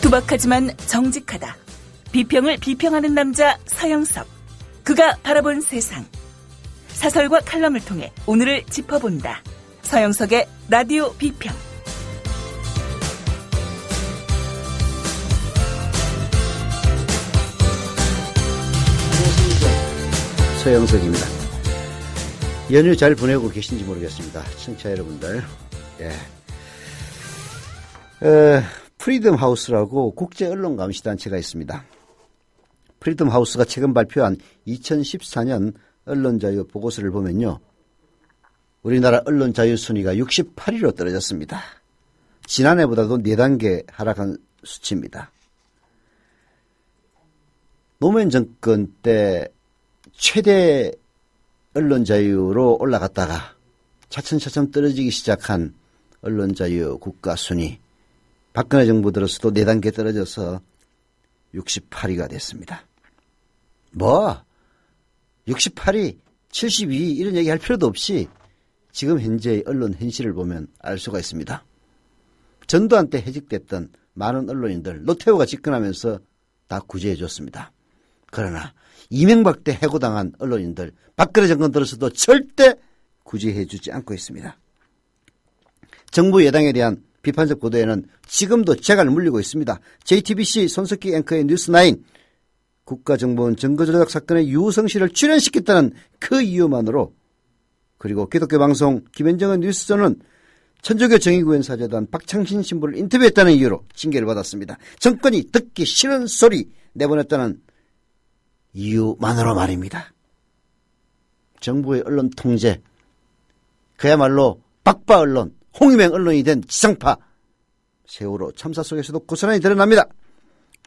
투박하지만 정직하다. 비평을 비평하는 남자 서영석. 그가 바라본 세상. 사설과 칼럼을 통해 오늘을 짚어본다. 서영석의 라디오 비평. 서영석입니다. 연휴 잘 보내고 계신지 모르겠습니다. 청취자 여러분들. 프리덤 하우스라고 국제 언론 감시 단체가 있습니다. 프리덤 하우스가 최근 발표한 2014년 언론 자유 보고서를 보면요. 우리나라 언론 자유 순위가 68위로 떨어졌습니다. 지난해보다도 4단계 하락한 수치입니다. 노무현 정권 때 최대 언론 자유로 올라갔다가 차츰차츰 떨어지기 시작한 언론 자유 국가 순위. 박근혜 정부 들어서도 4단계 떨어져서 68위가 됐습니다. 68위, 72위 이런 얘기 할 필요도 없이 지금 현재의 언론 현실을 보면 알 수가 있습니다. 전두환 때 해직됐던 많은 언론인들 노태우가 집권하면서 다 구제해 줬습니다. 그러나 이명박 때 해고당한 언론인들 박근혜 정권 들어서도 절대 구제해 주지 않고 있습니다. 정부 여당에 대한 비판적 보도에는 지금도 재갈을 물리고 있습니다. JTBC 손석희 앵커의 뉴스9 국가정보원 증거조작 사건의 유성씨를 출연시켰다는 그 이유만으로, 그리고 기독교 방송 김현정의 뉴스존은 천주교 정의구현사재단 박창신 신부를 인터뷰했다는 이유로 징계를 받았습니다. 정권이 듣기 싫은 소리 내보냈다는 이유만으로 말입니다. 정부의 언론 통제, 그야말로 박바 언론, 홍위맹 언론이 된 지상파, 세월호 참사 속에서도 고스란히 드러납니다.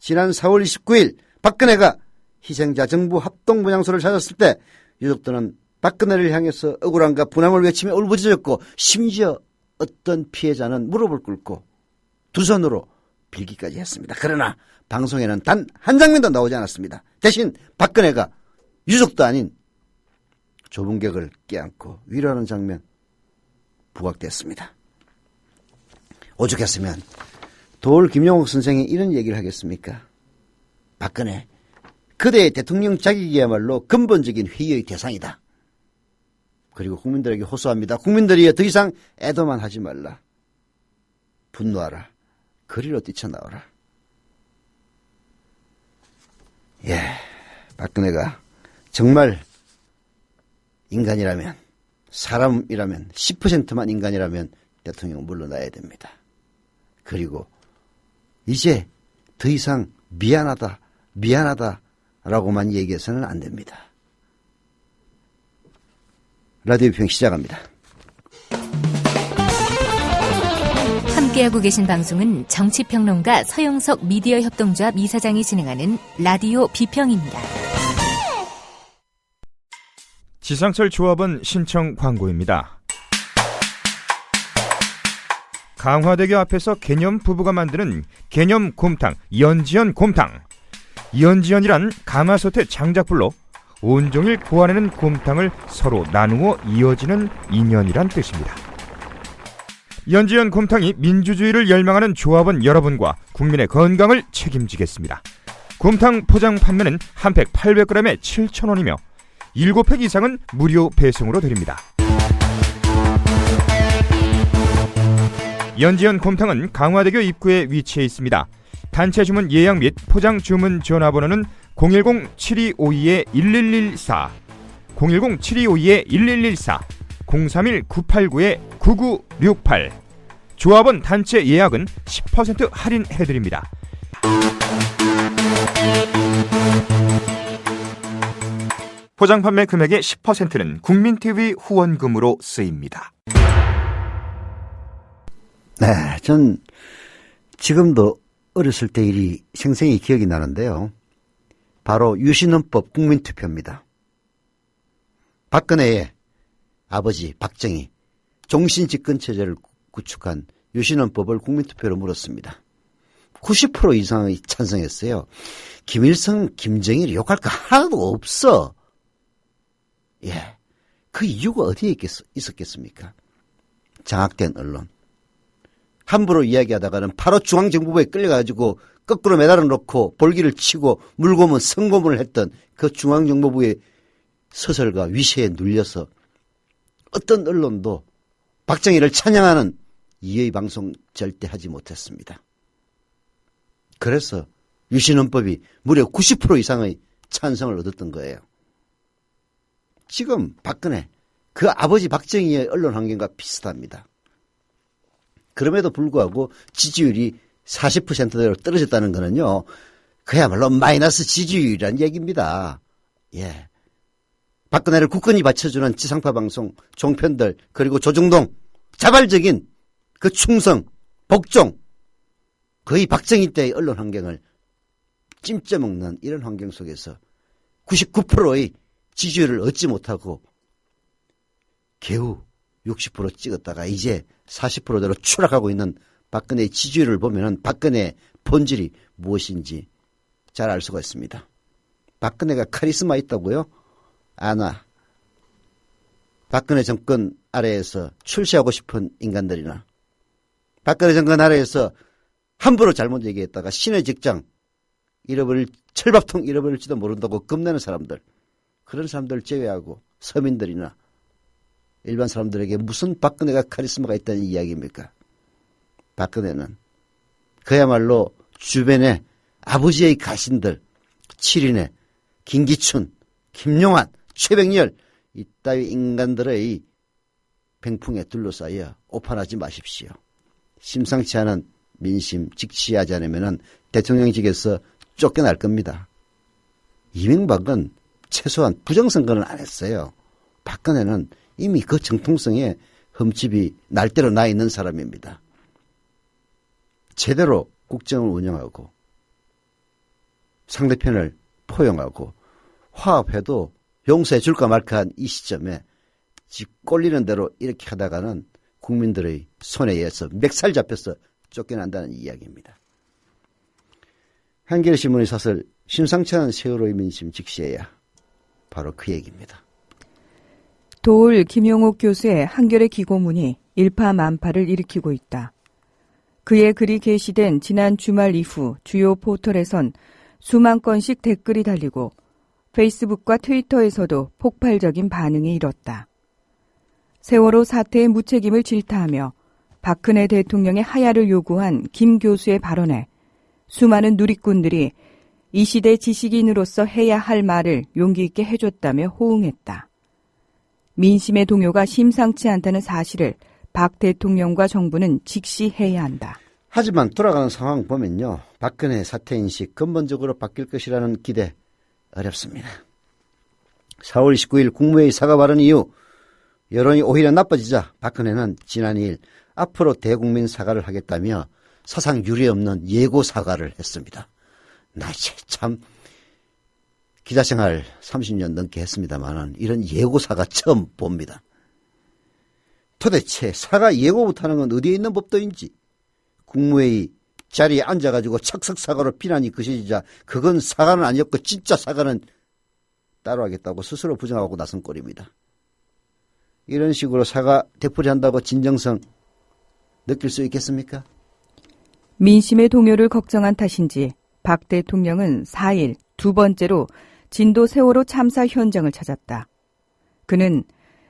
지난 4월 29일 박근혜가 희생자 정부 합동분향소를 찾았을 때 유족들은 박근혜를 향해서 억울함과 분함을 외치며 울부짖었고, 심지어 어떤 피해자는 무릎을 꿇고 두 손으로 빌기까지 했습니다. 그러나 방송에는 단 한 장면도 나오지 않았습니다. 대신 박근혜가 유족도 아닌 좁은 격을 껴안고 위로하는 장면 부각됐습니다. 오죽했으면 도올 김용옥 선생이 이런 얘기를 하겠습니까? 박근혜, 그대의 대통령 자격이야말로 근본적인 회의의 대상이다. 그리고 국민들에게 호소합니다. 국민들이 더 이상 애도만 하지 말라. 분노하라. 거리로 뛰쳐나오라. 박근혜가 정말 인간이라면, 사람이라면, 10%만 인간이라면 대통령 물러나야 됩니다. 그리고 이제 더 이상 미안하다라고만 얘기해서는 안 됩니다. 라디오 비평 시작합니다. 함께하고 계신 방송은 정치평론가 서영석 미디어 협동조합 이사장이 진행하는 라디오 비평입니다. 지상철 조합원 신청 광고입니다. 강화대교 앞에서 개념 부부가 만드는 개념 곰탕, 연지연 곰탕. 연지연이란 가마솥의 장작불로 온종일 구워내는 곰탕을 서로 나누어 이어지는 인연이란 뜻입니다. 연지연 곰탕이 민주주의를 열망하는 조합원 여러분과 국민의 건강을 책임지겠습니다. 곰탕 포장 판매는 한 팩 800g에 7,000원이며 7팩 이상은 무료 배송으로 드립니다. 연지연 곰탕은 강화대교 입구에 위치해 있습니다. 단체 주문 예약 및 포장 주문 전화번호는 010-7252-1114, 010-7252-1114, 031-989-9968. 조합원 단체 예약은 10% 할인해드립니다. 포장 판매 금액의 10%는 국민TV 후원금으로 쓰입니다. 네, 전 지금도 어렸을 때 일이 생생히 기억이 나는데요. 바로 유신헌법 국민투표입니다. 박근혜의 아버지 박정희 종신집권체제를 구축한 유신헌법을 국민투표로 물었습니다. 90% 이상이 찬성했어요. 김일성, 김정일을 욕할 거 하나도 없어. 그 이유가 어디에 있었겠습니까? 장악된 언론. 함부로 이야기하다가는 바로 중앙정보부에 끌려가지고 거꾸로 매달아 놓고 볼기를 치고 물고문 성고문을 했던 그 중앙정보부의 서설과 위세에 눌려서 어떤 언론도 박정희를 찬양하는 이의 방송 절대 하지 못했습니다. 그래서 유신헌법이 무려 90% 이상의 찬성을 얻었던 거예요. 지금 박근혜, 그 아버지 박정희의 언론 환경과 비슷합니다. 그럼에도 불구하고 지지율이 40%대로 떨어졌다는 거는요, 그야말로 마이너스 지지율이라는 얘기입니다. 예. 박근혜를 굳건히 받쳐주는 지상파 방송, 종편들, 그리고 조중동, 자발적인 그 충성, 복종, 거의 박정희 때의 언론 환경을 찜쪄먹는 이런 환경 속에서 99%의 지지율을 얻지 못하고 겨우 60% 찍었다가 이제 40%대로 추락하고 있는 박근혜의 지지율을 보면은 박근혜의 본질이 무엇인지 잘 알 수가 있습니다. 박근혜가 카리스마 있다고요? 아나. 박근혜 정권 아래에서 출세하고 싶은 인간들이나 박근혜 정권 아래에서 함부로 잘못 얘기했다가 신의 직장 잃어버릴, 철밥통 잃어버릴지도 모른다고 겁내는 사람들, 그런 사람들 제외하고 서민들이나 일반 사람들에게 무슨 박근혜가 카리스마가 있다는 이야기입니까? 박근혜는 그야말로 주변에 아버지의 가신들, 칠인의 김기춘, 김용환, 최백열 이따위 인간들의 뱅풍에 둘러싸여 오판하지 마십시오. 심상치 않은 민심 직시하지 않으면 대통령직에서 쫓겨날 겁니다. 이명박은 최소한 부정선거는 안 했어요. 박근혜는 이미 그 정통성에 흠집이 날대로 나 있는 사람입니다. 제대로 국정을 운영하고 상대편을 포용하고 화합해도 용서해 줄까 말까한 이 시점에 집 꼴리는 대로 이렇게 하다가는 국민들의 손에 의해서 멱살 잡혀서 쫓겨난다는 이야기입니다. 한겨레신문의 사설 심상치 않은 세월호의 민심 직시해야 바로 그 얘기입니다. 도올 김용옥 교수의 한겨레 기고문이 일파만파를 일으키고 있다. 그의 글이 게시된 지난 주말 이후 주요 포털에선 수만 건씩 댓글이 달리고 페이스북과 트위터에서도 폭발적인 반응이 일었다. 세월호 사태의 무책임을 질타하며 박근혜 대통령의 하야를 요구한 김 교수의 발언에 수많은 누리꾼들이 이 시대 지식인으로서 해야 할 말을 용기 있게 해줬다며 호응했다. 민심의 동요가 심상치 않다는 사실을 박 대통령과 정부는 직시해야 한다. 하지만 돌아가는 상황 보면요, 박근혜 사퇴인식 근본적으로 바뀔 것이라는 기대 어렵습니다. 4월 29일 국무회의 사과 발언 이후 여론이 오히려 나빠지자 박근혜는 지난 2일 앞으로 대국민 사과를 하겠다며 사상 유례없는 예고 사과를 했습니다. 나 참 기자생활 30년 넘게 했습니다만 이런 예고 사과 처음 봅니다. 도대체 사과 예고 못하는 건 어디에 있는 법도인지, 국무회의 자리에 앉아가지고 착석 사과로 비난이 거세지자 그건 사과는 아니었고 진짜 사과는 따로 하겠다고 스스로 부정하고 나선 꼴입니다. 이런 식으로 사과 되풀이한다고 진정성 느낄 수 있겠습니까? 민심의 동요를 걱정한 탓인지 박 대통령은 4일 두 번째로 진도 세월호 참사 현장을 찾았다. 그는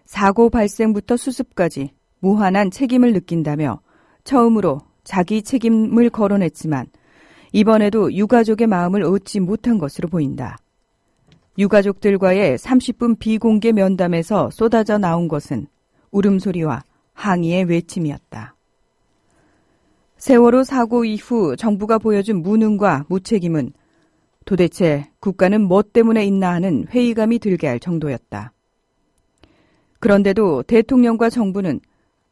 사고 발생부터 수습까지 무한한 책임을 느낀다며 처음으로 자기 책임을 거론했지만 이번에도 유가족의 마음을 얻지 못한 것으로 보인다. 유가족들과의 30분 비공개 면담에서 쏟아져 나온 것은 울음소리와 항의의 외침이었다. 세월호 사고 이후 정부가 보여준 무능과 무책임은 도대체 국가는 뭐 때문에 있나 하는 회의감이 들게 할 정도였다. 그런데도 대통령과 정부는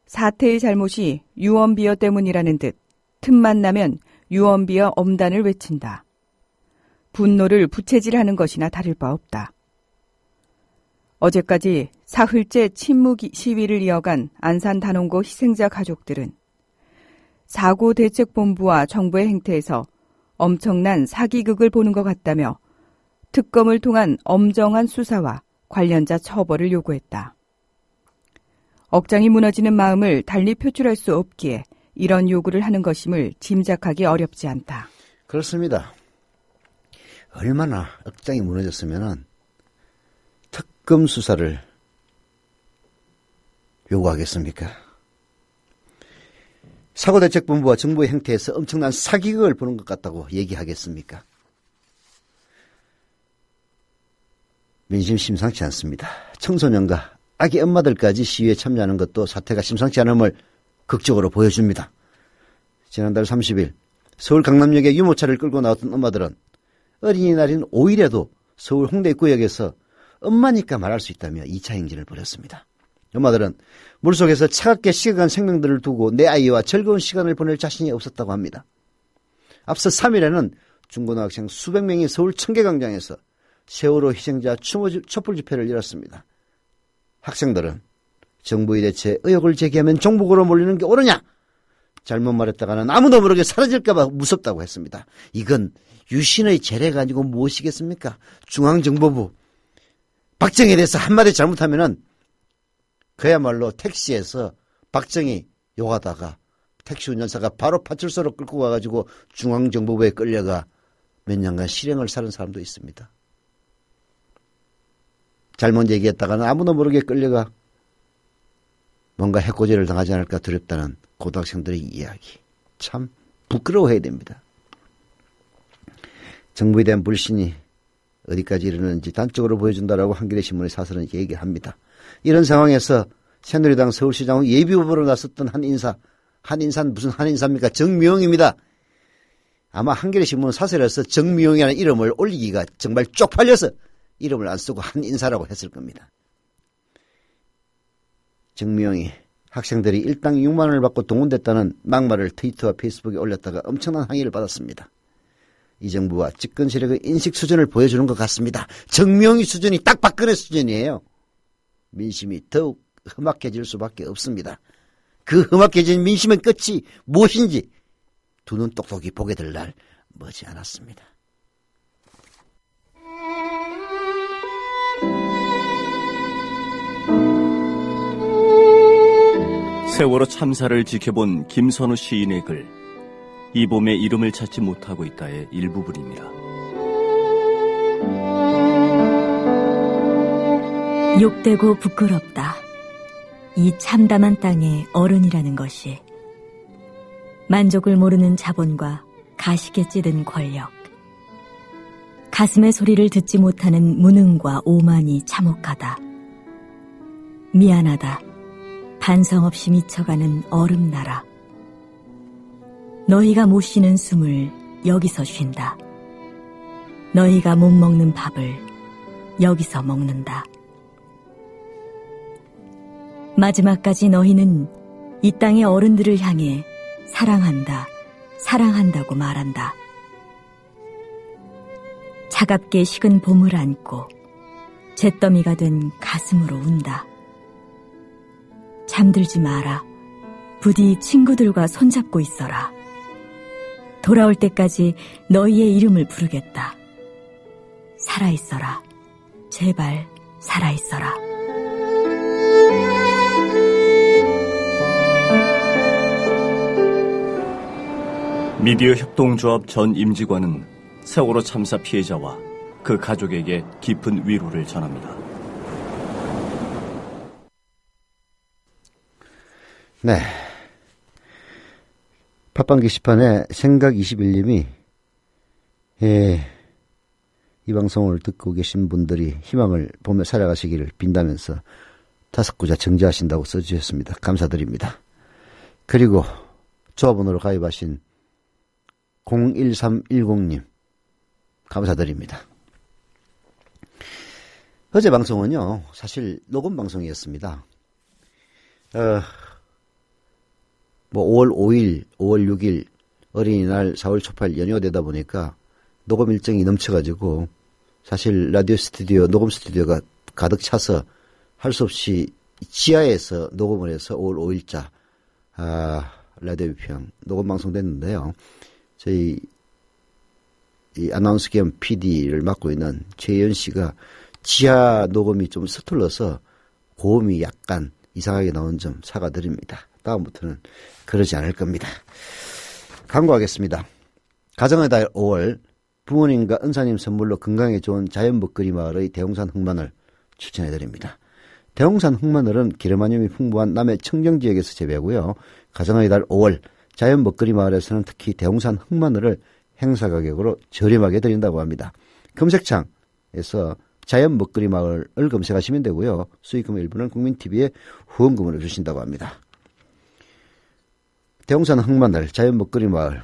사태의 잘못이 유언비어 때문이라는 듯 틈만 나면 유언비어 엄단을 외친다. 분노를 부채질하는 것이나 다를 바 없다. 어제까지 사흘째 침묵 시위를 이어간 안산단원고 희생자 가족들은 사고대책본부와 정부의 행태에서 엄청난 사기극을 보는 것 같다며 특검을 통한 엄정한 수사와 관련자 처벌을 요구했다. 억장이 무너지는 마음을 달리 표출할 수 없기에 이런 요구를 하는 것임을 짐작하기 어렵지 않다. 그렇습니다. 얼마나 억장이 무너졌으면은 특검 수사를 요구하겠습니까? 사고대책본부와 정부의 행태에서 엄청난 사기극을 보는 것 같다고 얘기하겠습니까? 민심 심상치 않습니다. 청소년과 아기 엄마들까지 시위에 참여하는 것도 사태가 심상치 않음을 극적으로 보여줍니다. 지난달 30일 서울 강남역에 유모차를 끌고 나왔던 엄마들은 어린이날인 5일에도 서울 홍대 입구역에서 엄마니까 말할 수 있다며 2차 행진을 벌였습니다. 엄마들은 물속에서 차갑게 식어간 생명들을 두고 내 아이와 즐거운 시간을 보낼 자신이 없었다고 합니다. 앞서 3일에는 중고등학생 수백 명이 서울 청계광장에서 세월호 희생자 촛불 집회를 열었습니다. 학생들은 정부의 대체 의혹을 제기하면 종북으로 몰리는 게 옳으냐? 잘못 말했다가는 아무도 모르게 사라질까 봐 무섭다고 했습니다. 이건 유신의 재래가 아니고 무엇이겠습니까? 중앙정보부. 박정희에 대해서 한마디 잘못하면은 그야말로 택시에서 박정희 욕하다가 택시 운전사가 바로 파출소로 끌고 가가지고 중앙정보부에 끌려가 몇 년간 실형을 살은 사람도 있습니다. 잘못 얘기했다가는 아무도 모르게 끌려가 뭔가 해코지를 당하지 않을까 두렵다는 고등학생들의 이야기. 참 부끄러워해야 됩니다. 정부에 대한 불신이 어디까지 이르는지 단적으로 보여준다라고 한겨레 신문의 사설은 얘기합니다. 이런 상황에서 새누리당 서울시장 예비후보로 나섰던 한 인사는 무슨 한 인사입니까? 정미용입니다. 아마 한겨레 신문은 사설에서 정미용이라는 이름을 올리기가 정말 쪽팔려서 이름을 안 쓰고 한 인사라고 했을 겁니다. 정미용이 학생들이 일당 6만 원을 받고 동원됐다는 막말을 트위터와 페이스북에 올렸다가 엄청난 항의를 받았습니다. 이 정부와 집권 세력의 인식 수준을 보여주는 것 같습니다. 정미용이 수준이 딱 박근혜 수준이에요. 민심이 더욱 험악해질 수밖에 없습니다. 그 험악해진 민심의 끝이 무엇인지 두 눈 똑똑히 보게 될 날 머지 않았습니다. 세월호 참사를 지켜본 김선우 시인의 글, 이 봄에 이름을 찾지 못하고 있다의 일부분입니다. 욕되고 부끄럽다. 이 참담한 땅의 어른이라는 것이 만족을 모르는 자본과 가식에 찌든 권력, 가슴의 소리를 듣지 못하는 무능과 오만이 참혹하다. 미안하다. 반성 없이 미쳐가는 얼음나라. 너희가 못 쉬는 숨을 여기서 쉰다. 너희가 못 먹는 밥을 여기서 먹는다. 마지막까지 너희는 이 땅의 어른들을 향해 사랑한다, 사랑한다고 말한다. 차갑게 식은 봄을 안고 잿더미가 된 가슴으로 운다. 잠들지 마라. 부디 친구들과 손잡고 있어라. 돌아올 때까지 너희의 이름을 부르겠다. 살아있어라. 제발 살아있어라. 미디어 협동조합 전 임직원은 세월호 참사 피해자와 그 가족에게 깊은 위로를 전합니다. 네. 팟빵 게시판에 생각21님이 이 방송을 듣고 계신 분들이 희망을 보며 살아가시기를 빈다면서 5구자 정지하신다고 써주셨습니다. 감사드립니다. 그리고 조합원으로 가입하신 01310님 감사드립니다. 어제 방송은요 사실 녹음 방송이었습니다. 5월 5일, 5월 6일 어린이날 4월 초팔 연휴가 되다 보니까 녹음 일정이 넘쳐가지고 사실 라디오 스튜디오, 녹음 스튜디오가 가득 차서 할 수 없이 지하에서 녹음을 해서 5월 5일자 라디오 비평 녹음 방송 됐는데요. 저희 이 아나운서 겸 PD를 맡고 있는 최현 씨가 지하 녹음이 좀 서툴러서 고음이 약간 이상하게 나온 점 사과드립니다. 다음부터는 그러지 않을 겁니다. 강구하겠습니다. 가정의 달 5월 부모님과 은사님 선물로 건강에 좋은 자연 먹거리 마을의 대홍산 흑마늘 추천해드립니다. 대홍산 흑마늘은 기르마늄이 풍부한 남해 청정지역에서 재배하고요. 가정의 달 5월 자연 먹거리 마을에서는 특히 대홍산 흑마늘을 행사 가격으로 저렴하게 드린다고 합니다. 검색창에서 자연 먹거리 마을을 검색하시면 되고요. 수익금의 일부는 국민TV에 후원금으로 주신다고 합니다. 대홍산 흑마늘 자연 먹거리 마을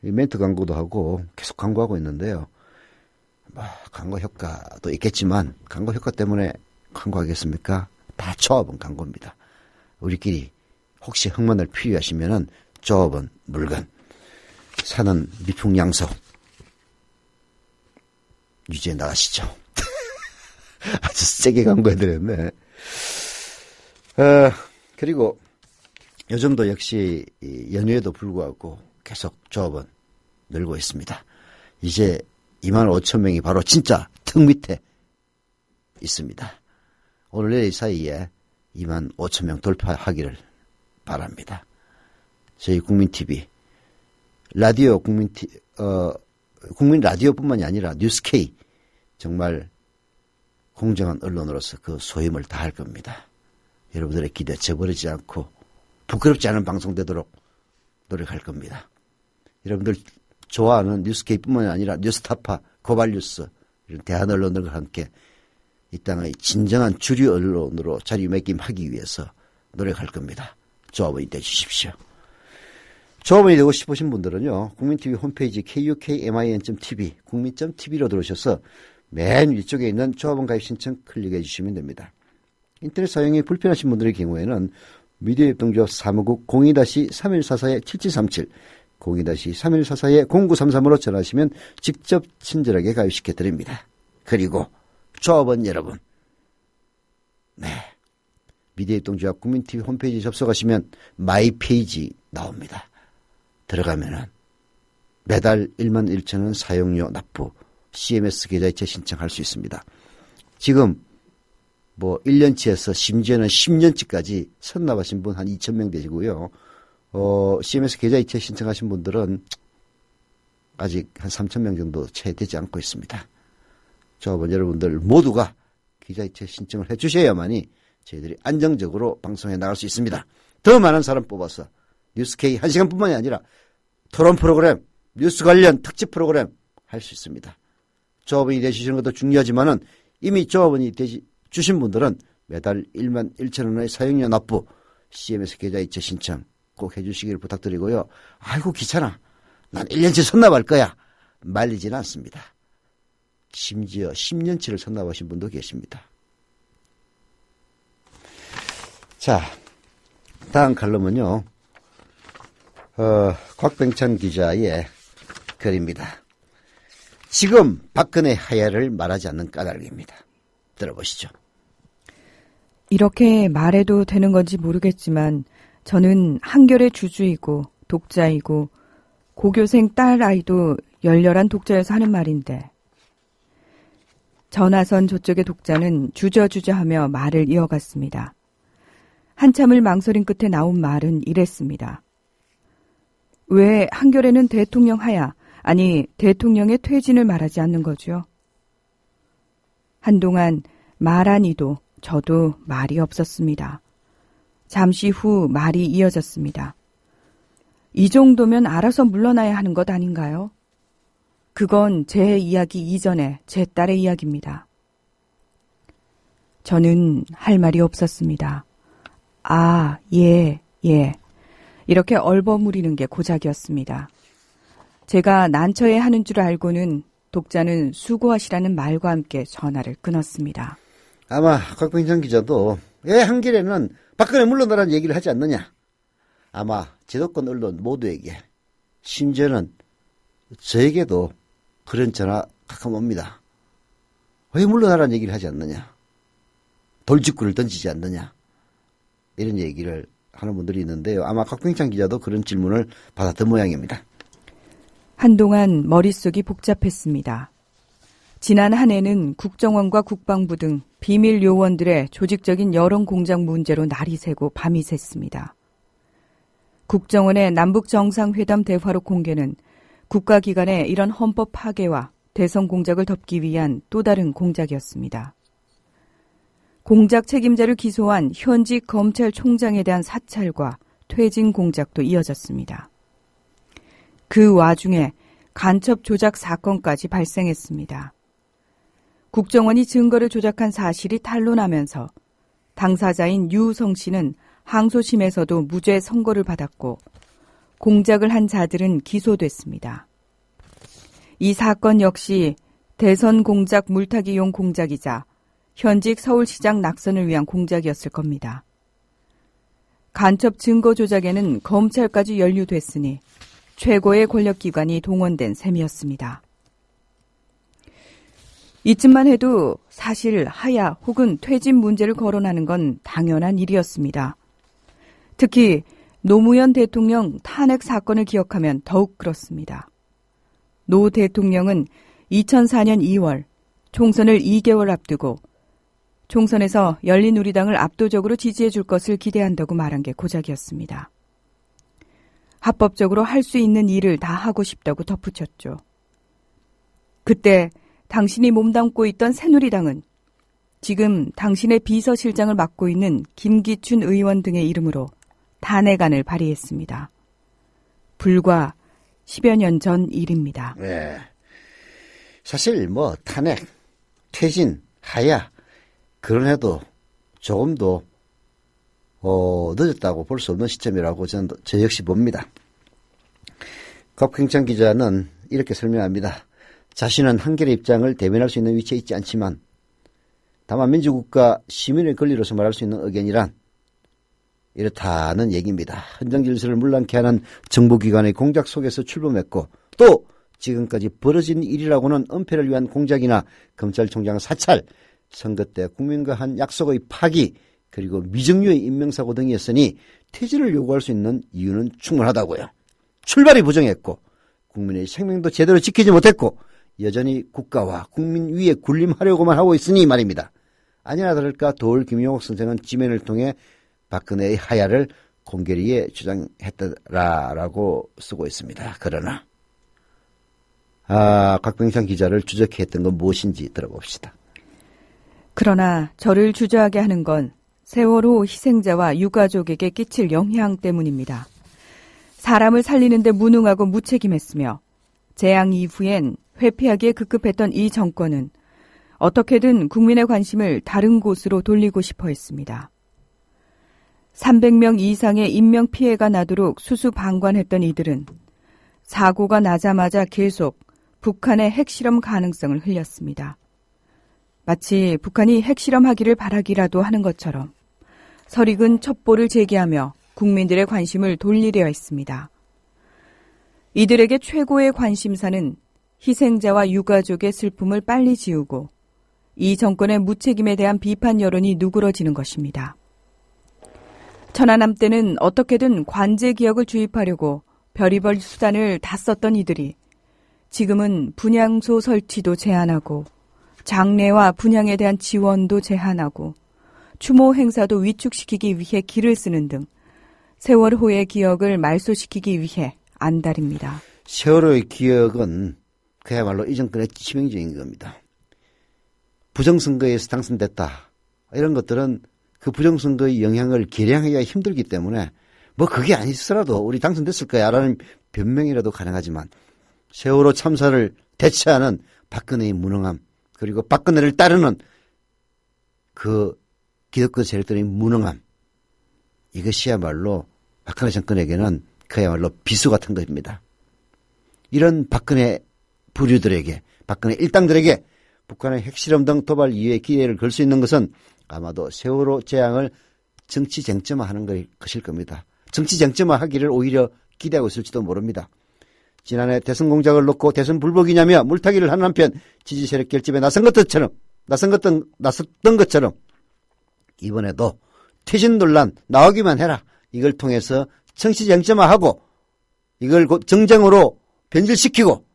멘트 광고도 하고 계속 광고하고 있는데요. 광고 효과도 있겠지만 광고 효과 때문에 광고하겠습니까? 다 조합은 광고입니다. 우리끼리 혹시 흑마늘 필요하시면은 조합은 물건 사는 미풍양속 유지해 나가시죠. 아주 세게 광고해드렸네. 그리고 요즘도 역시 연휴에도 불구하고 계속 조합은 늘고 있습니다. 이제 25,000명이 바로 진짜 턱 밑에 있습니다. 오늘 내일 사이에 25,000명 돌파하기를 바랍니다. 저희 국민TV 라디오 국민 라디오뿐만이 아니라 뉴스K 정말 공정한 언론으로서 그 소임을 다할 겁니다. 여러분들의 기대 저버리지 않고 부끄럽지 않은 방송 되도록 노력할 겁니다. 여러분들 좋아하는 뉴스케이뿐만이 아니라 뉴스타파, 고발뉴스 이런 대한 언론들과 함께 이 땅의 진정한 주류 언론으로 자리매김하기 위해서 노력할 겁니다. 조합원이 되주십시오. 조합원이 되고 싶으신 분들은요. 국민TV 홈페이지 kukmin.tv 국민.tv로 들어오셔서 맨 위쪽에 있는 조합원 가입 신청 클릭해 주시면 됩니다. 인터넷 사용이 불편하신 분들의 경우에는 미디어협동조합 사무국 02-3144-7737 02-3144-0933으로 전화하시면 직접 친절하게 가입시켜 드립니다. 그리고 조합원 여러분, 네, 미디어협동조합 국민TV 홈페이지 접속하시면 마이 페이지 나옵니다. 들어가면은 매달 11,000원 사용료 납부 CMS 계좌이체 신청할 수 있습니다. 지금 1년치에서 심지어는 10년치까지 선납하신 분 한 2,000명 되시고요. CMS 계좌이체 신청하신 분들은 아직 한 3,000명 정도 채 되지 않고 있습니다. 조합원 여러분들 모두가 계좌이체 신청을 해 주셔야만이 저희들이 안정적으로 방송에 나갈 수 있습니다. 더 많은 사람 뽑아서 뉴스K 1시간뿐만이 아니라 토론 프로그램, 뉴스 관련 특집 프로그램 할 수 있습니다. 조합원이 되시는 것도 중요하지만은 이미 조합원이 주신 분들은 매달 11,000원의 사용료 납부, CMS 계좌이체 신청 꼭 해주시기를 부탁드리고요. 아이고 귀찮아. 난 1년치 선납할 거야. 말리지는 않습니다. 심지어 10년치를 선납하신 분도 계십니다. 자, 다음 칼럼은요. 곽병찬 기자의 글입니다. 지금 박근혜 하야를 말하지 않는 까닭입니다. 들어보시죠. 이렇게 말해도 되는 건지 모르겠지만 저는 한결의 주주이고 독자이고 고교생 딸 아이도 열렬한 독자여서 하는 말인데 전화선 저쪽의 독자는 주저주저하며 말을 이어갔습니다. 한참을 망설인 끝에 나온 말은 이랬습니다. 왜 한겨레는 대통령 하야, 아니 대통령의 퇴진을 말하지 않는 거죠? 한동안 말하니도 저도 말이 없었습니다. 잠시 후 말이 이어졌습니다. 이 정도면 알아서 물러나야 하는 것 아닌가요? 그건 제 이야기 이전에 제 딸의 이야기입니다. 저는 할 말이 없었습니다. 아, 예. 이렇게 얼버무리는 게 고작이었습니다. 제가 난처해 하는 줄 알고는 독자는 수고하시라는 말과 함께 전화를 끊었습니다. 아마 곽병찬 기자도 왜 한겨레는 박근혜 물러나라는 얘기를 하지 않느냐. 아마 제도권 언론 모두에게 심지어는 저에게도 그런 전화 가끔 옵니다. 왜 물러나라는 얘기를 하지 않느냐. 돌직구를 던지지 않느냐. 이런 얘기를 하는 분들이 있는데요. 아마 곽병찬 기자도 그런 질문을 받았던 모양입니다. 한동안 머릿속이 복잡했습니다. 지난 한 해는 국정원과 국방부 등 비밀 요원들의 조직적인 여론 공작 문제로 날이 새고 밤이 샜습니다. 국정원의 남북 정상회담 대화록 공개는 국가기관의 이런 헌법 파괴와 대선 공작을 덮기 위한 또 다른 공작이었습니다. 공작 책임자를 기소한 현직 검찰총장에 대한 사찰과 퇴진 공작도 이어졌습니다. 그 와중에 간첩 조작 사건까지 발생했습니다. 국정원이 증거를 조작한 사실이 탄로나면서 당사자인 유성 씨는 항소심에서도 무죄 선고를 받았고 공작을 한 자들은 기소됐습니다. 이 사건 역시 대선 공작 물타기용 공작이자 현직 서울시장 낙선을 위한 공작이었을 겁니다. 간첩 증거 조작에는 검찰까지 연루됐으니 최고의 권력기관이 동원된 셈이었습니다. 이쯤만 해도 사실 하야 혹은 퇴진 문제를 거론하는 건 당연한 일이었습니다. 특히 노무현 대통령 탄핵 사건을 기억하면 더욱 그렇습니다. 노 대통령은 2004년 2월 총선을 2개월 앞두고 총선에서 열린우리당을 압도적으로 지지해 줄 것을 기대한다고 말한 게 고작이었습니다. 합법적으로 할 수 있는 일을 다 하고 싶다고 덧붙였죠. 그때 당신이 몸담고 있던 새누리당은 지금 당신의 비서실장을 맡고 있는 김기춘 의원 등의 이름으로 탄핵안을 발의했습니다. 불과 10여 년 전 일입니다. 네. 사실 탄핵, 퇴진, 하야 그런 해도 조금도 늦었다고 볼 수 없는 시점이라고 저는 저 역시 봅니다. 곽경찬 기자는 이렇게 설명합니다. 자신은 한결의 입장을 대변할 수 있는 위치에 있지 않지만 다만 민주국가 시민의 권리로서 말할 수 있는 의견이란 이렇다는 얘기입니다. 헌정 질서를 문란케 하는 정보기관의 공작 속에서 출범했고 또 지금까지 벌어진 일이라고는 은폐를 위한 공작이나 검찰총장 사찰, 선거 때 국민과 한 약속의 파기, 그리고 미정유의 인명사고 등이었으니 퇴진을 요구할 수 있는 이유는 충분하다고요. 출발이 부정했고 국민의 생명도 제대로 지키지 못했고 여전히 국가와 국민 위에 군림하려고만 하고 있으니 말입니다. 아니나 다를까 도올 김용옥 선생은 지면을 통해 박근혜의 하야를 공개리에 주장했다라고 쓰고 있습니다. 그러나 곽병찬 기자를 주저케 했던 건 무엇인지 들어봅시다. 그러나 저를 주저하게 하는 건 세월호 희생자와 유가족에게 끼칠 영향 때문입니다. 사람을 살리는데 무능하고 무책임했으며 재앙 이후엔 회피하기에 급급했던 이 정권은 어떻게든 국민의 관심을 다른 곳으로 돌리고 싶어 했습니다. 300명 이상의 인명피해가 나도록 수수방관했던 이들은 사고가 나자마자 계속 북한의 핵실험 가능성을 흘렸습니다. 마치 북한이 핵실험하기를 바라기라도 하는 것처럼 설익은 첩보를 제기하며 국민들의 관심을 돌리려 했습니다. 이들에게 최고의 관심사는 희생자와 유가족의 슬픔을 빨리 지우고 이 정권의 무책임에 대한 비판 여론이 누그러지는 것입니다. 천안함 때는 어떻게든 관제 기억을 주입하려고 별의별 수단을 다 썼던 이들이 지금은 분향소 설치도 제한하고 장례와 분향에 대한 지원도 제한하고 추모 행사도 위축시키기 위해 길을 쓰는 등 세월호의 기억을 말소시키기 위해 안달입니다. 세월호의 기억은 그야말로 이 정권의 치명적인 겁니다. 부정선거에서 당선됐다. 이런 것들은 그 부정선거의 영향을 계량하기가 힘들기 때문에 그게 아니더라도 우리 당선됐을 거야 라는 변명이라도 가능하지만 세월호 참사를 대체하는 박근혜의 무능함 그리고 박근혜를 따르는 그 기득권 세력들의 무능함 이것이야말로 박근혜 정권에게는 그야말로 비수 같은 것입니다. 이런 박근혜 부류들에게 박근혜 일당들에게 북한의 핵실험 등 도발 이후에 기회를 걸 수 있는 것은 아마도 세월호 재앙을 정치 쟁점화하는 것일 겁니다. 정치 쟁점화하기를 오히려 기대하고 있을지도 모릅니다. 지난해 대선 공작을 놓고 대선 불복이냐며 물타기를 하는 한편 지지 세력 결집에 나섰던 것처럼 이번에도 퇴진 논란 나오기만 해라. 이걸 통해서 정치 쟁점화하고 이걸 곧 정쟁으로 변질시키고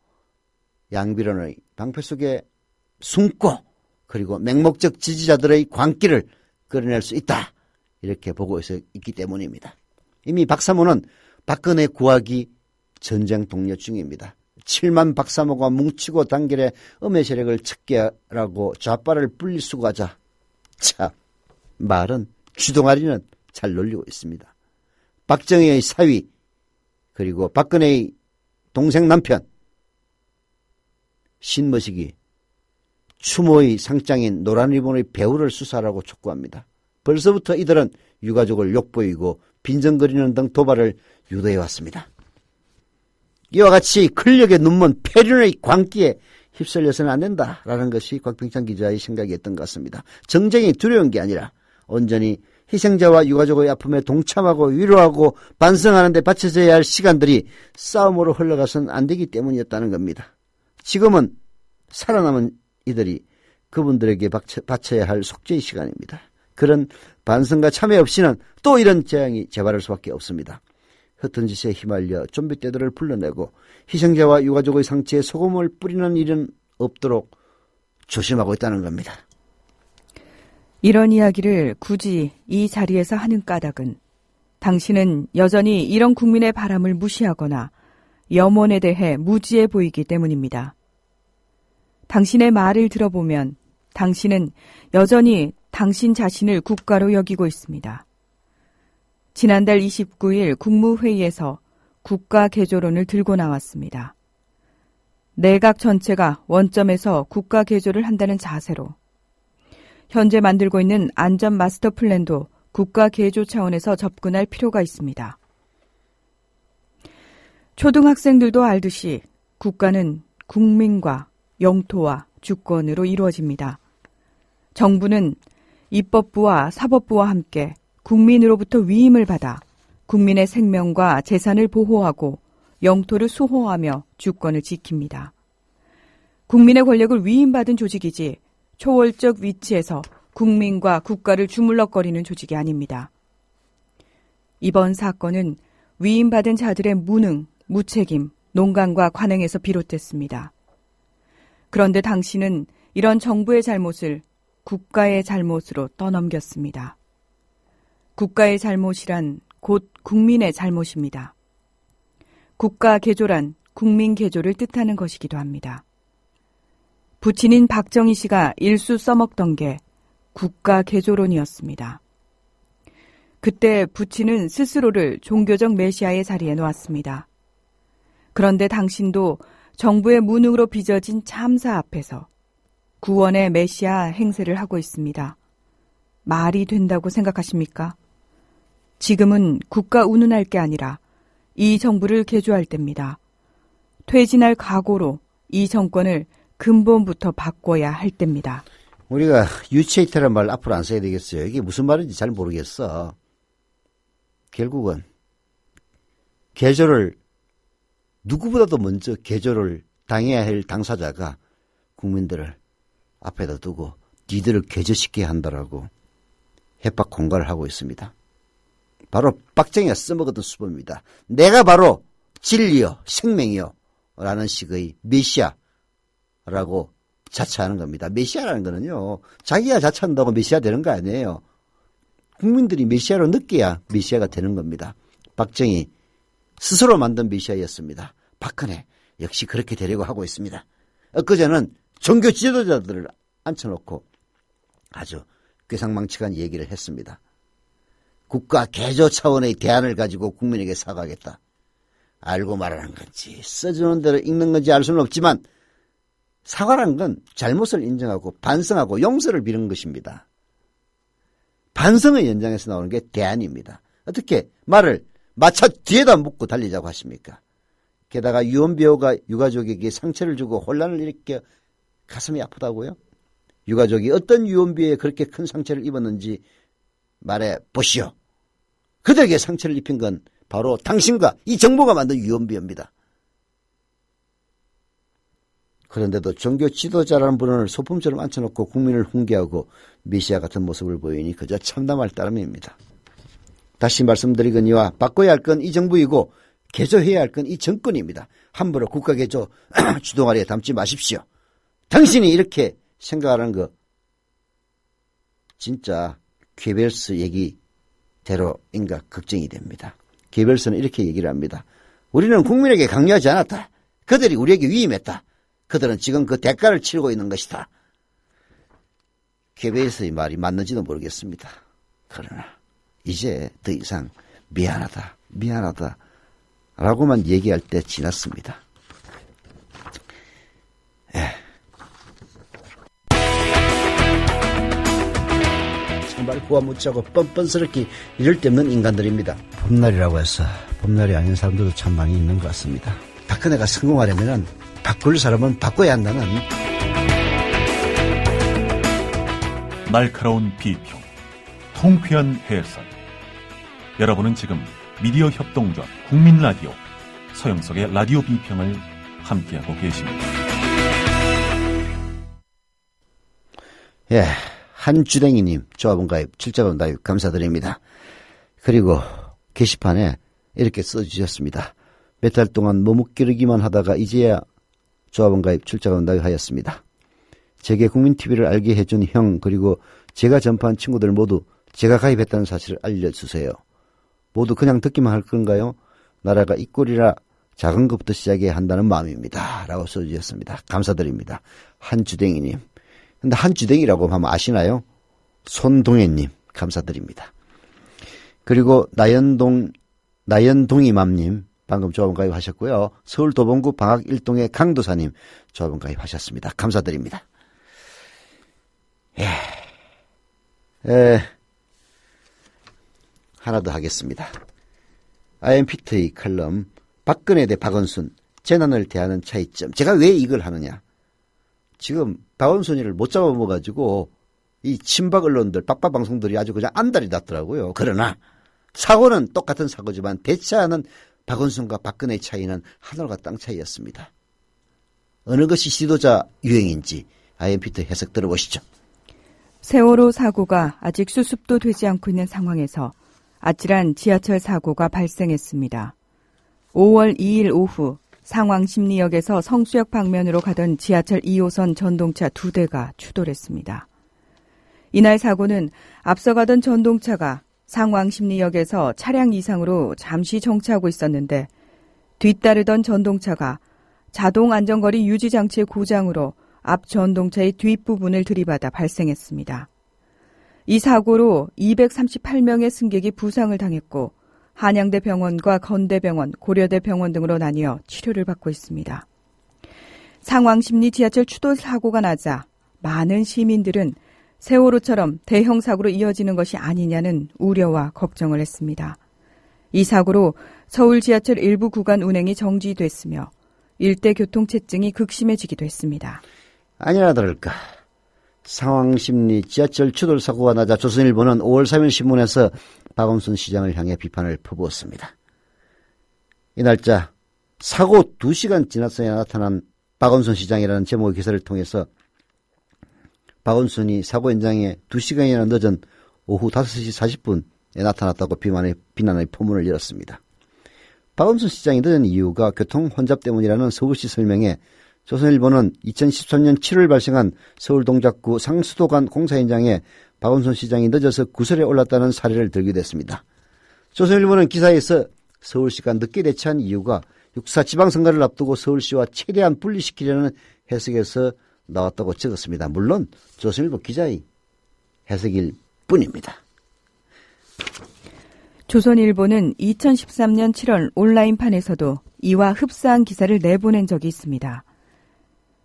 양비론의 방패 속에 숨고 그리고 맹목적 지지자들의 광기를 끌어낼 수 있다. 이렇게 보고 있기 때문입니다. 이미 박사모는 박근혜 구하기 전쟁 동료 중입니다. 7만 박사모가 뭉치고 단결에 음의 세력을 척결하고 좌빨을 분리수거하자. 참, 말은 쥐동아리는 잘 놀리고 있습니다. 박정희의 사위, 그리고 박근혜의 동생 남편 신머식이 추모의 상장인 노란리본의 배우를 수사하라고 촉구합니다. 벌써부터 이들은 유가족을 욕보이고 빈정거리는 등 도발을 유도해왔습니다. 이와 같이 권력의 눈먼 폐륜의 광기에 휩쓸려서는 안 된다라는 것이 곽병창 기자의 생각이었던 것 같습니다. 정쟁이 두려운 게 아니라 온전히 희생자와 유가족의 아픔에 동참하고 위로하고 반성하는 데 바쳐져야 할 시간들이 싸움으로 흘러가서는 안 되기 때문이었다는 겁니다. 지금은 살아남은 이들이 그분들에게 바쳐야 할 속죄의 시간입니다. 그런 반성과 참여 없이는 또 이런 재앙이 재발할 수밖에 없습니다. 흩은 짓에 휘말려 좀비떼들을 불러내고 희생자와 유가족의 상처에 소금을 뿌리는 일은 없도록 조심하고 있다는 겁니다. 이런 이야기를 굳이 이 자리에서 하는 까닭은 당신은 여전히 이런 국민의 바람을 무시하거나 염원에 대해 무지해 보이기 때문입니다. 당신의 말을 들어보면 당신은 여전히 당신 자신을 국가로 여기고 있습니다. 지난달 29일 국무회의에서 국가 개조론을 들고 나왔습니다. 내각 전체가 원점에서 국가 개조를 한다는 자세로 현재 만들고 있는 안전 마스터 플랜도 국가 개조 차원에서 접근할 필요가 있습니다. 초등학생들도 알듯이 국가는 국민과 영토와 주권으로 이루어집니다. 정부는 입법부와 사법부와 함께 국민으로부터 위임을 받아 국민의 생명과 재산을 보호하고 영토를 수호하며 주권을 지킵니다. 국민의 권력을 위임받은 조직이지 초월적 위치에서 국민과 국가를 주물럭거리는 조직이 아닙니다. 이번 사건은 위임받은 자들의 무능, 무책임, 농간과 관행에서 비롯됐습니다. 그런데 당신은 이런 정부의 잘못을 국가의 잘못으로 떠넘겼습니다. 국가의 잘못이란 곧 국민의 잘못입니다. 국가 개조란 국민 개조를 뜻하는 것이기도 합니다. 부친인 박정희 씨가 일수 써먹던 게 국가 개조론이었습니다. 그때 부친은 스스로를 종교적 메시아의 자리에 놓았습니다. 그런데 당신도 정부의 무능으로 빚어진 참사 앞에서 구원의 메시아 행세를 하고 있습니다. 말이 된다고 생각하십니까? 지금은 국가 운운할 게 아니라 이 정부를 개조할 때입니다. 퇴진할 각오로 이 정권을 근본부터 바꿔야 할 때입니다. 우리가 유체이터란 말 앞으로 안 써야 되겠어요. 이게 무슨 말인지 잘 모르겠어. 결국은 개조를 누구보다도 먼저 개조를 당해야 할 당사자가 국민들을 앞에다 두고 니들을 개조시켜야 한다라고 협박 공갈을 하고 있습니다. 바로 박정희가 써먹었던 수법입니다. 내가 바로 진리요 생명이요 라는 식의 메시아라고 자처하는 겁니다. 메시아라는 거는요, 자기가 자처한다고 메시아 되는 거 아니에요. 국민들이 메시아로 느껴야 메시아가 되는 겁니다. 박정희 스스로 만든 메시아였습니다. 박근혜 역시 그렇게 되려고 하고 있습니다. 엊그제는 종교 지도자들을 앉혀놓고 아주 꾀상망측한 얘기를 했습니다. 국가 개조 차원의 대안을 가지고 국민에게 사과하겠다. 알고 말하는 건지 써주는 대로 읽는 건지 알 수는 없지만 사과란 건 잘못을 인정하고 반성하고 용서를 비는 것입니다. 반성의 연장에서 나오는 게 대안입니다. 어떻게 말을 마차 뒤에다 묶고 달리자고 하십니까? 게다가 유언비어가 유가족에게 상처를 주고 혼란을 일으켜 가슴이 아프다고요? 유가족이 어떤 유언비어에 그렇게 큰 상처를 입었는지 말해 보시오. 그들에게 상처를 입힌 건 바로 당신과 이 정부가 만든 유언비어입니다. 그런데도 종교 지도자라는 분을 소품처럼 앉혀놓고 국민을 훈계하고 메시아 같은 모습을 보이니 그저 참담할 따름입니다. 다시 말씀드리거니와 바꿔야 할 건 이 정부이고 개조해야 할 건 이 정권입니다. 함부로 국가개조 주동아리에 담지 마십시오. 당신이 이렇게 생각하는 거 진짜 괴벨스 얘기대로인가 걱정이 됩니다. 괴벨스는 이렇게 얘기를 합니다. 우리는 국민에게 강요하지 않았다. 그들이 우리에게 위임했다. 그들은 지금 그 대가를 치르고 있는 것이다. KBS의 말이 맞는지도 모르겠습니다. 그러나 이제 더 이상 미안하다 라고만 얘기할 때 지났습니다. 정말 후와 묻자고 뻔뻔스럽게 이럴 데 없는 인간들입니다. 봄날이라고 해서 봄날이 아닌 사람들도 참 많이 있는 것 같습니다. 박근혜가 성공하려면 바꿀 사람은 바꿔야 한다는 날카로운 비평, 통쾌한 해설. 여러분은 지금 미디어 협동조합 국민라디오 서영석의 라디오 비평을 함께하고 계십니다. 예, 한주댕이님 조합원 가입, 출자금 가입 감사드립니다. 그리고 게시판에 이렇게 써주셨습니다. 몇 달 동안 머뭇거리기만 하다가 이제야 조합원 가입, 출자금 가입하였습니다. 제게 국민TV를 알게 해준 형 그리고 제가 전파한 친구들 모두 제가 가입했다는 사실을 알려주세요. 모두 그냥 듣기만 할 건가요? 나라가 이 꼴이라 작은 것부터 시작해야 한다는 마음입니다. 라고 써주셨습니다. 감사드립니다. 한주댕이님. 근데 한주댕이라고 하면 아시나요? 손동현님 감사드립니다. 그리고 나연동이맘님 방금 조합원 가입하셨고요. 서울 도봉구 방학 1동의 강도사님 조합원 가입하셨습니다. 감사드립니다. 하나 더 하겠습니다. IMPT의 칼럼 박근혜 대 박원순 재난을 대하는 차이점. 제가 왜 이걸 하느냐. 지금 박원순이를 못 잡아먹어가지고 이 친박 언론들 빡빡방송들이 아주 그냥 안달이 났더라고요. 그러나 사고는 똑같은 사고지만 대처하는 박원순과 박근혜의 차이는 하늘과 땅 차이였습니다. 어느 것이 지도자 유행인지 IMPT 해석 들어보시죠. 세월호 사고가 아직 수습도 되지 않고 있는 상황에서 아찔한 지하철 사고가 발생했습니다. 5월 2일 오후 상왕심리역에서 성수역 방면으로 가던 지하철 2호선 전동차 2대가 추돌했습니다. 이날 사고는 앞서가던 전동차가 상왕심리역에서 차량 이상으로 잠시 정차하고 있었는데 뒤따르던 전동차가 자동 안전거리 유지 장치의 고장으로 앞 전동차의 뒷부분을 들이받아 발생했습니다. 이 사고로 238명의 승객이 부상을 당했고 한양대 병원과 건대병원, 고려대 병원 등으로 나뉘어 치료를 받고 있습니다. 상왕심리 지하철 추돌 사고가 나자 많은 시민들은 세월호처럼 대형 사고로 이어지는 것이 아니냐는 우려와 걱정을 했습니다. 이 사고로 서울 지하철 일부 구간 운행이 정지됐으며 일대 교통체증이 극심해지기도 했습니다. 아니나 다를까. 상황심리 지하철 추돌 사고가 나자 조선일보는 5월 3일 신문에서 박원순 시장을 향해 비판을 퍼부었습니다. 이 날짜 사고 2시간 지났어야 나타난 박원순 시장이라는 제목의 기사를 통해서 박원순이 사고 현장에 2시간이나 늦은 오후 5시 40분에 나타났다고 비난의 포문을 열었습니다. 박원순 시장이 늦은 이유가 교통 혼잡 때문이라는 서울시 설명에 조선일보는 2013년 7월 발생한 서울 동작구 상수도간 공사 현장에 박원순 시장이 늦어서 구설에 올랐다는 사례를 들기도 했습니다. 조선일보는 기사에서 서울시가 늦게 대처한 이유가 6.4 지방선거를 앞두고 서울시와 최대한 분리시키려는 해석에서 나왔다고 적었습니다. 물론 조선일보 기자의 해석일 뿐입니다. 조선일보는 2013년 7월 온라인판에서도 이와 흡사한 기사를 내보낸 적이 있습니다.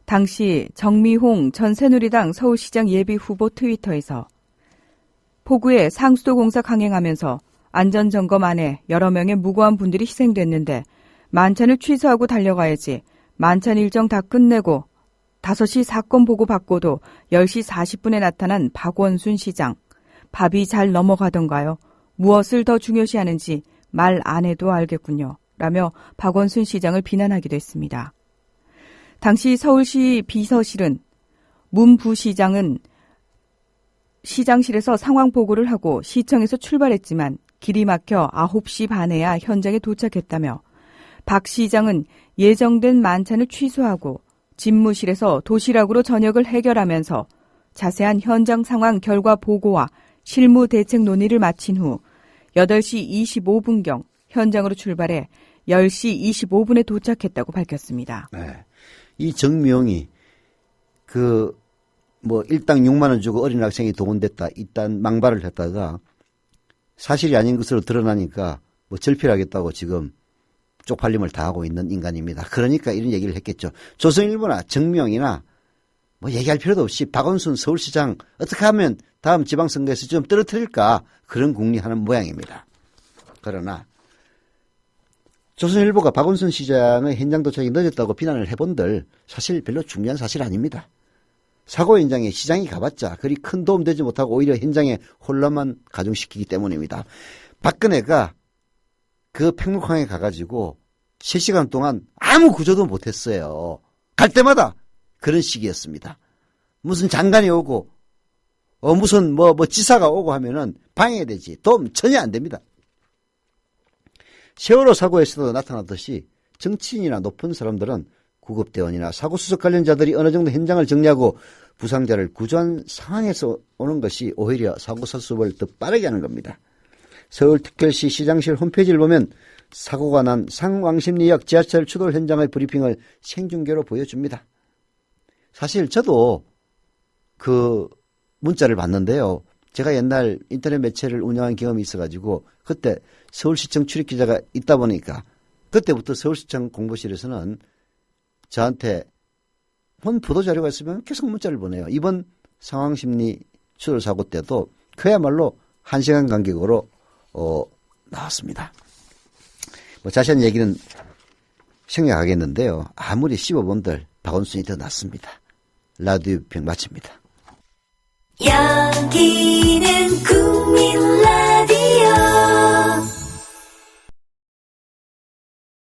당시 정미홍 전 새누리당 서울시장 예비후보 트위터에서 포구에 상수도 공사 강행하면서 안전점검 안에 여러 명의 무고한 분들이 희생됐는데 만찬을 취소하고 달려가야지 만찬 일정 다 끝내고 5시 사건 보고 받고도 10시 40분에 나타난 박원순 시장. 밥이 잘 넘어가던가요? 무엇을 더 중요시하는지 말 안 해도 알겠군요. 라며 박원순 시장을 비난하기도 했습니다. 당시 서울시 비서실은 문 부시장은 시장실에서 상황 보고를 하고 시청에서 출발했지만 길이 막혀 9시 반에야 현장에 도착했다며 박 시장은 예정된 만찬을 취소하고 집무실에서 도시락으로 저녁을 해결하면서 자세한 현장 상황 결과 보고와 실무 대책 논의를 마친 후 8시 25분경 현장으로 출발해 10시 25분에 도착했다고 밝혔습니다. 네. 이 정명이 일당 6만 원 주고 어린 학생이 동원됐다. 일단 망발을 했다가 사실이 아닌 것으로 드러나니까 절필하겠다고 지금 쪽팔림을 당하고 있는 인간입니다. 그러니까 이런 얘기를 했겠죠. 조선일보나 정명이나 얘기할 필요도 없이 박원순 서울시장 어떻게 하면 다음 지방선거에서 좀 떨어뜨릴까 그런 궁리하는 모양입니다. 그러나 조선일보가 박원순 시장의 현장 도착이 늦었다고 비난을 해본들 사실 별로 중요한 사실 아닙니다. 사고 현장에 시장이 가봤자 그리 큰 도움 되지 못하고 오히려 현장에 혼란만 가중시키기 때문입니다. 박근혜가 그 팽목항에 가가지고 3시간 동안 아무 구조도 못했어요. 갈 때마다 그런 식이었습니다. 무슨 장관이 오고 무슨 지사가 오고 하면은 방해되지 도움 전혀 안 됩니다. 세월호 사고에서도 나타났듯이 정치인이나 높은 사람들은 구급대원이나 사고수습 관련자들이 어느 정도 현장을 정리하고 부상자를 구조한 상황에서 오는 것이 오히려 사고수습을 더 빠르게 하는 겁니다. 서울특별시 시장실 홈페이지를 보면 사고가 난 상왕십리역 지하철 추돌 현장의 브리핑을 생중계로 보여줍니다. 사실 저도 그 문자를 봤는데요. 제가 옛날 인터넷 매체를 운영한 경험이 있어가지고 그때 서울시청 출입기자가 있다 보니까 그때부터 서울시청 공보실에서는 저한테 본 보도자료가 있으면 계속 문자를 보내요. 이번 상황심리 추돌 사고 때도 그야말로 1시간 간격으로 나왔습니다. 자세한 얘기는 생략하겠는데요. 아무리 씹어본들 박원순이 더 낫습니다. 라디오 비평 마칩니다. 여기